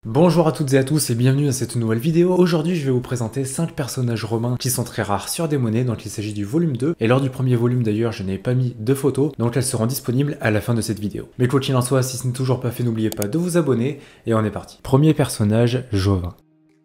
Bonjour à toutes et à tous et bienvenue dans cette nouvelle vidéo. Aujourd'hui je vais vous présenter 5 personnages romains qui sont très rares sur des monnaies, donc il s'agit du volume 2. Et lors du premier volume d'ailleurs je n'ai pas mis de photos, donc elles seront disponibles à la fin de cette vidéo. Mais quoi qu'il en soit, si ce n'est toujours pas fait, n'oubliez pas de vous abonner et on est parti. Premier personnage, Jovin.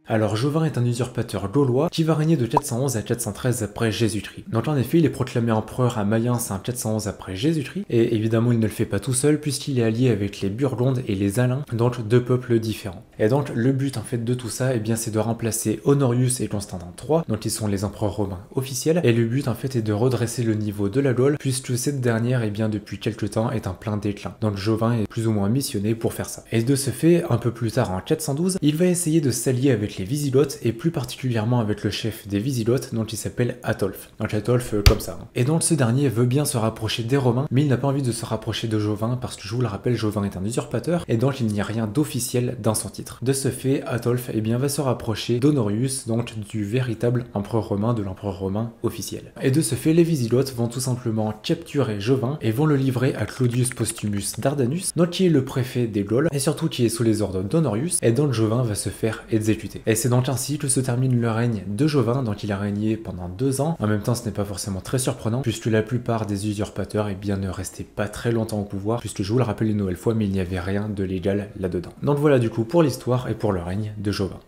Alors Jovin est un usurpateur gaulois qui va régner de 411 à 413 après Jésus-Christ. Donc en effet il est proclamé empereur à Mayence en 411 après Jésus-Christ, et évidemment il ne le fait pas tout seul puisqu'il est allié avec les Burgondes et les Alains, donc deux peuples différents. Et donc le but en fait de tout ça, c'est de remplacer Honorius et Constantin III, donc ils sont les empereurs romains officiels, et le but en fait est de redresser le niveau de la Gaule puisque cette dernière depuis quelques temps est en plein déclin. Donc Jovin est plus ou moins missionné pour faire ça. Et de ce fait, un peu plus tard en 412, il va essayer de s'allier avec les Wisigoths et plus particulièrement avec le chef des Wisigoths dont il s'appelle Atolphe. Donc Atolphe comme ça. Et donc ce dernier veut bien se rapprocher des Romains, mais il n'a pas envie de se rapprocher de Jovin parce que je vous le rappelle, Jovin est un usurpateur et donc il n'y a rien d'officiel dans son titre. De ce fait, Atolphe va se rapprocher d'Honorius, donc du véritable empereur romain, de l'empereur romain officiel. Et de ce fait, les Wisigoths vont tout simplement capturer Jovin et vont le livrer à Claudius Postumus Dardanus, donc qui est le préfet des Gaules et surtout qui est sous les ordres d'Honorius, et donc Jovin va se faire exécuter. Et c'est donc ainsi que se termine le règne de Jovin, donc il a régné pendant 2 ans. En même temps, ce n'est pas forcément très surprenant, puisque la plupart des usurpateurs ne restaient pas très longtemps au pouvoir, puisque je vous le rappelle une nouvelle fois, mais il n'y avait rien de légal là-dedans. Donc voilà du coup pour l'histoire et pour le règne de Jovin.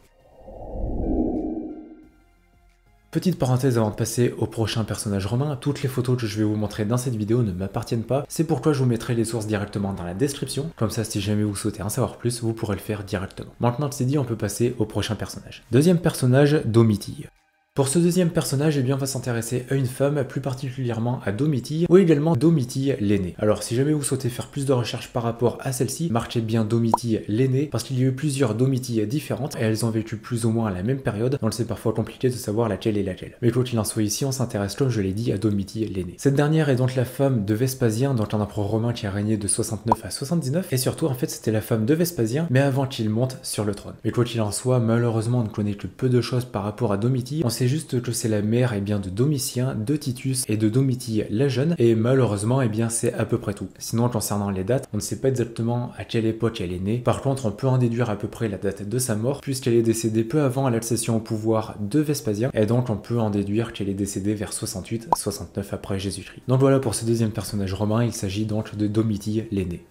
Petite parenthèse avant de passer au prochain personnage romain, toutes les photos que je vais vous montrer dans cette vidéo ne m'appartiennent pas, c'est pourquoi je vous mettrai les sources directement dans la description, comme ça si jamais vous souhaitez en savoir plus, vous pourrez le faire directement. Maintenant que c'est dit, on peut passer au prochain personnage. Deuxième personnage, Domitille. Pour ce deuxième personnage, on va s'intéresser à une femme, plus particulièrement à Domitille, ou également Domitille l'aînée. Alors si jamais vous souhaitez faire plus de recherches par rapport à celle-ci, marquez bien Domitille l'aînée, parce qu'il y a eu plusieurs Domitilles différentes, et elles ont vécu plus ou moins à la même période, donc c'est parfois compliqué de savoir laquelle est laquelle. Mais quoi qu'il en soit ici, on s'intéresse, comme je l'ai dit, à Domitille l'aînée. Cette dernière est donc la femme de Vespasien, donc un empereur romain qui a régné de 69 à 79, et surtout en fait c'était la femme de Vespasien, mais avant qu'il monte sur le trône. Mais quoi qu'il en soit, malheureusement on ne connaît que peu de choses par rapport à Domitille, on sait juste que c'est la mère de Domitien, de Titus et de Domitille la jeune, et malheureusement c'est à peu près tout. Sinon concernant les dates, on ne sait pas exactement à quelle époque elle est née. Par contre on peut en déduire à peu près la date de sa mort puisqu'elle est décédée peu avant l'accession au pouvoir de Vespasien, et donc on peut en déduire qu'elle est décédée vers 68-69 après Jésus-Christ. Donc voilà pour ce deuxième personnage romain, il s'agit donc de Domitille l'aînée.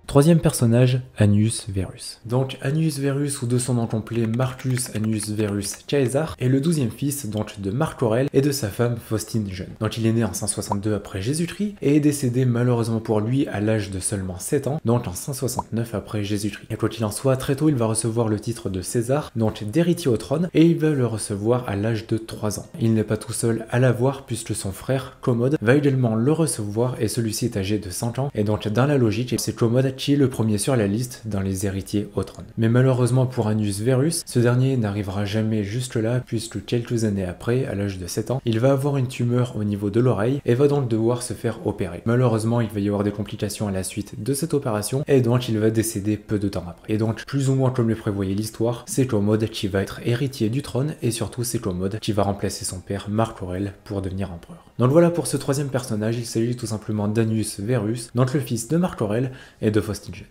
Troisième personnage, Annius Verus. Donc Annius Verus, ou de son nom complet Marcus Annius Verus Caesar, est le 12e fils donc de Marc Aurèle et de sa femme Faustine jeune. Donc il est né en 162 après Jésus-Christ et est décédé malheureusement pour lui à l'âge de seulement 7 ans, donc en 169 après Jésus-Christ. Et quoi qu'il en soit, très tôt il va recevoir le titre de César, donc d'héritier au trône, et il va le recevoir à l'âge de 3 ans. Il n'est pas tout seul à l'avoir puisque son frère Commode va également le recevoir, et celui-ci est âgé de 5 ans, et donc dans la logique, c'est Commode qui est le premier sur la liste dans les héritiers au trône. Mais malheureusement pour Annius Verus, ce dernier n'arrivera jamais jusque là puisque quelques années après, à l'âge de 7 ans, il va avoir une tumeur au niveau de l'oreille et va donc devoir se faire opérer. Malheureusement, il va y avoir des complications à la suite de cette opération et donc il va décéder peu de temps après. Et donc, plus ou moins comme le prévoyait l'histoire, c'est Commode qui va être héritier du trône, et surtout c'est Commode qui va remplacer son père Marc Aurèle pour devenir empereur. Donc voilà pour ce troisième personnage, il s'agit tout simplement d'Annius Verus, donc le fils de Marc Aurèle et de Faustine jeune.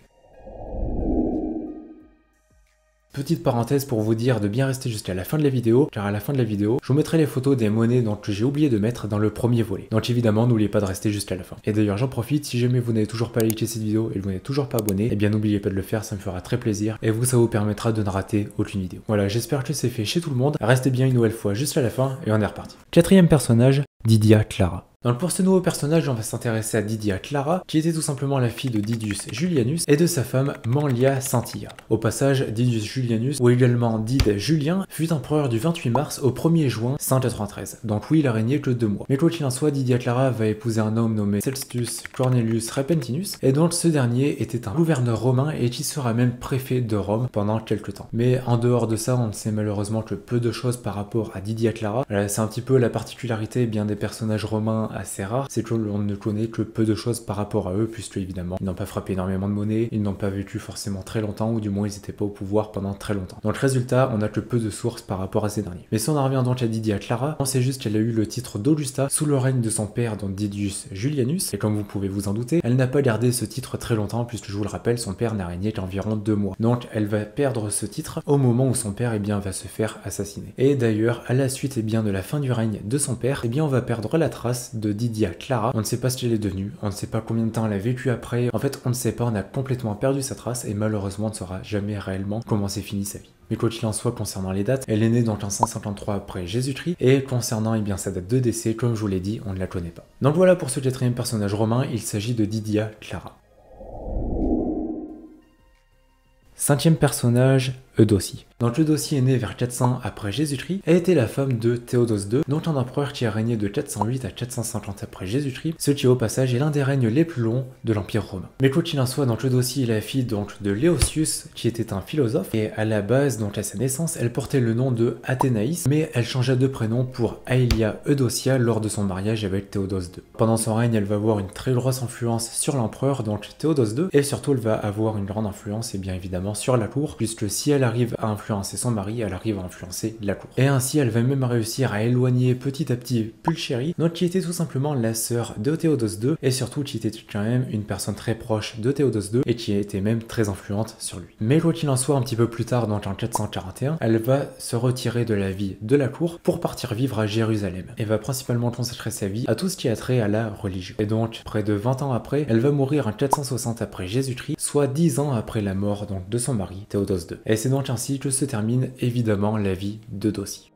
Petite parenthèse pour vous dire de bien rester jusqu'à la fin de la vidéo, car à la fin de la vidéo, je vous mettrai les photos des monnaies que j'ai oublié de mettre dans le premier volet. Donc évidemment, n'oubliez pas de rester jusqu'à la fin. Et d'ailleurs, j'en profite, si jamais vous n'avez toujours pas liké cette vidéo et que vous n'êtes toujours pas abonné, n'oubliez pas de le faire, ça me fera très plaisir, et vous, ça vous permettra de ne rater aucune vidéo. Voilà, j'espère que c'est fait chez tout le monde. Restez bien une nouvelle fois jusqu'à la fin, et on est reparti. Quatrième personnage, Didia Clara. Donc pour ce nouveau personnage, on va s'intéresser à Didia Clara, qui était tout simplement la fille de Didius Julianus et de sa femme Manlia Santilla. Au passage, Didius Julianus, ou également Dide Julien, fut empereur du 28 mars au 1er juin 193. Donc oui, il a régné que 2 mois. Mais quoi qu'il en soit, Didia Clara va épouser un homme nommé Sextus Cornelius Repentinus, et donc ce dernier était un gouverneur romain et qui sera même préfet de Rome pendant quelques temps. Mais en dehors de ça, on ne sait malheureusement que peu de choses par rapport à Didia Clara. C'est un petit peu la particularité des personnages romains romains assez rares, c'est que l'on ne connaît que peu de choses par rapport à eux, puisque évidemment ils n'ont pas frappé énormément de monnaie, ils n'ont pas vécu forcément très longtemps, ou du moins ils n'étaient pas au pouvoir pendant très longtemps. Donc résultat, on a que peu de sources par rapport à ces derniers. Mais si on en revient donc à Didia Clara, on sait juste qu'elle a eu le titre d'Augusta sous le règne de son père, donc Didius Julianus, et comme vous pouvez vous en douter, elle n'a pas gardé ce titre très longtemps, puisque je vous le rappelle, son père n'a régné qu'environ 2 mois. Donc elle va perdre ce titre au moment où son père va se faire assassiner. Et d'ailleurs, à la suite de la fin du règne de son père, on va perdre la trace de Didia Clara. On ne sait pas ce qu'elle est devenue, on ne sait pas combien de temps elle a vécu après, en fait on ne sait pas, on a complètement perdu sa trace et malheureusement on ne saura jamais réellement comment s'est finie sa vie. Mais quoi qu'il en soit, concernant les dates, elle est née donc en 153 après Jésus-Christ, et concernant sa date de décès, comme je vous l'ai dit, on ne la connaît pas. Donc voilà pour ce 4e personnage romain, il s'agit de Didia Clara. 5e personnage, Eudocie. Donc Eudocie est née vers 400 après Jésus-Christ, elle était la femme de Théodose II, donc un empereur qui a régné de 408 à 450 après Jésus-Christ, ce qui au passage est l'un des règnes les plus longs de l'Empire romain. Mais quoi qu'il en soit, donc Eudocie est la fille donc de Léosius, qui était un philosophe, et à la base, donc à sa naissance, elle portait le nom de Athénaïs, mais elle changea de prénom pour Aelia Eudocia lors de son mariage avec Théodose II. Pendant son règne, elle va avoir une très grosse influence sur l'empereur, donc Théodose II, et surtout elle va avoir une grande influence, et bien évidemment sur la cour, puisque si elle arrive à influencer son mari, elle arrive à influencer la cour. Et ainsi, elle va même réussir à éloigner petit à petit Pulchérie, donc qui était tout simplement la sœur de Théodose II, et surtout qui était quand même une personne très proche de Théodose II, et qui était même très influente sur lui. Mais quoi qu'il en soit, un petit peu plus tard, donc en 441, elle va se retirer de la vie de la cour pour partir vivre à Jérusalem. Elle va principalement consacrer sa vie à tout ce qui a trait à la religion. Et donc, près de 20 ans après, elle va mourir en 460 après Jésus-Christ, soit 10 ans après la mort donc de son mari, Théodose II. Et c'est donc ainsi que se termine évidemment la vie d'Eudocie.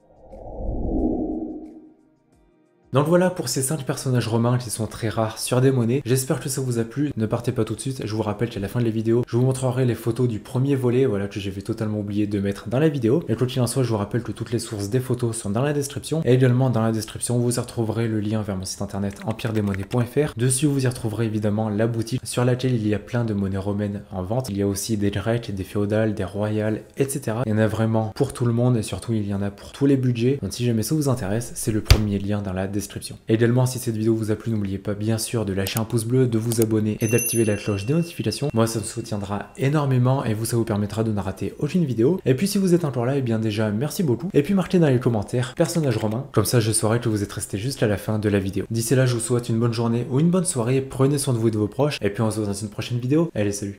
Donc voilà pour ces 5 personnages romains qui sont très rares sur des monnaies. J'espère que ça vous a plu. Ne partez pas tout de suite. Je vous rappelle qu'à la fin de la vidéo, je vous montrerai les photos du premier volet, voilà, que j'avais totalement oublié de mettre dans la vidéo. Et quoi qu'il en soit, je vous rappelle que toutes les sources des photos sont dans la description. Et également dans la description, vous y retrouverez le lien vers mon site internet empiredesmonnaies.fr. Dessus, vous y retrouverez évidemment la boutique sur laquelle il y a plein de monnaies romaines en vente. Il y a aussi des grecques, des féodales, des royales, etc. Il y en a vraiment pour tout le monde et surtout il y en a pour tous les budgets. Donc si jamais ça vous intéresse, c'est le premier lien dans la description. Également, si cette vidéo vous a plu, n'oubliez pas bien sûr de lâcher un pouce bleu, de vous abonner et d'activer la cloche des notifications. Moi, ça me soutiendra énormément et vous, ça vous permettra de ne rater aucune vidéo. Et puis si vous êtes encore là, et bien déjà merci beaucoup. Et puis marquez dans les commentaires personnage romain, comme ça je saurai que vous êtes resté juste à la fin de la vidéo. D'ici là, je vous souhaite une bonne journée ou une bonne soirée, prenez soin de vous et de vos proches, et puis on se voit dans une prochaine vidéo. Allez, salut!